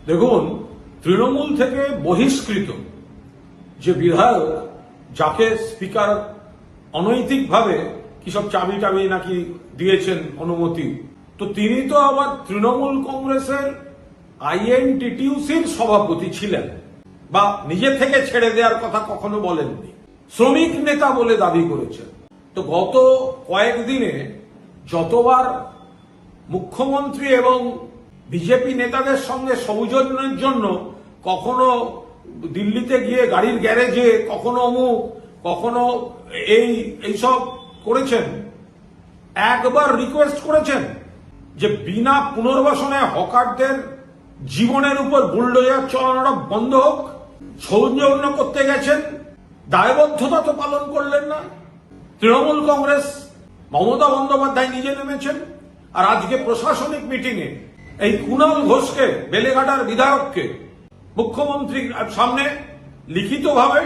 দেখুন, তৃণমূল থেকে বহিষ্কৃত যে বিধায়ক, যাকে স্পিকার অনৈতিকভাবে কিসব চাবি টাবি নাকি দিয়েছেন অনুমতি, তো তিনি তো আবার তৃণমূল কংগ্রেসের আইএনটিটিউসির সভাপতি ছিলেন, বা নিজে থেকে ছেড়ে দেওয়ার কথা কখনো বলেননি, শ্রমিক নেতা বলে দাবি করেছেন। তো গত কয়েকদিনে যতবার মুখ্যমন্ত্রী এবং বিজেপি নেতাদের সঙ্গে সৌজন্যের জন্য কখনো দিল্লিতে গিয়ে গাড়ির গ্যারেজে, কখনো অমুক, কখনো এইসব করেছেন, একবার রিকোয়েস্ট করেছেন যে বিনা পুনর্বাসনে হকারদের জীবনের উপর বুলডোজার চালানোটা বন্ধ হোক? সৌজন্য করতে গেছেন, দায়বদ্ধতা তো পালন করলেন না। তৃণমূল কংগ্রেস, মমতা বন্দ্যোপাধ্যায় নিজে নেমেছেন, আর আজকে প্রশাসনিক মিটিংয়ে এই কুণাল ঘোষকে, বেলেঘাটার বিধায়ককে মুখ্যমন্ত্রীর সামনে লিখিতভাবে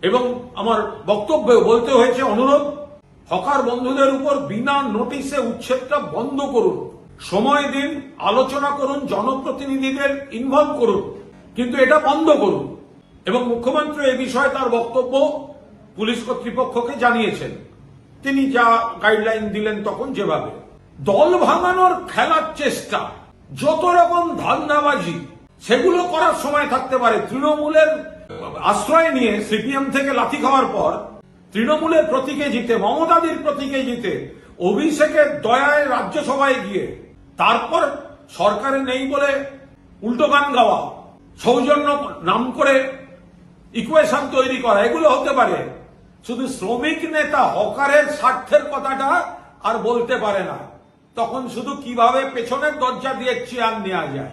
এবং আমার বক্তব্যে বলতে হয়েছে অনুরোধ, হকার বন্ধুদের উপর বিনা নোটিশে উচ্ছেদটা বন্ধ করুন, সময় দিন, আলোচনা করুন, জনপ্রতিনিধিদের ইনভলভ করুন, কিন্তু এটা বন্ধ করুন। এবং মুখ্যমন্ত্রী এ বিষয়ে তার বক্তব্য পুলিশ কর্তৃপক্ষকে জানিয়েছেন, তিনি যা গাইডলাইন দিলেন তখন। যেভাবে দল ভাঙানোর খেলার চেষ্টা, যত রকম ধান্দাবাজি, সেগুলো করার সময় থাকতে পারে। তৃণমূলের আশ্রয় নিয়ে সিপিএম থেকে লাথি খাওয়ার পর তৃণমূলের প্রতীকে জিতে, মমতাদির প্রতীকে জিতে, অভিষেকের দয়ায় রাজ্যসভায় গিয়ে তারপর সরকারে নেই বলে উল্টো গান গাওয়া, সৌজন্য নাম করে ইকুয়েশন তৈরি করা, এগুলো হতে পারে। শুধু শ্রমিক নেতা হকারের স্বার্থের কথাটা আর বলতে পারে না, তখন শুধু কিভাবে পেছনের দরজা দিয়ে চেয়ার নেওয়া যায়।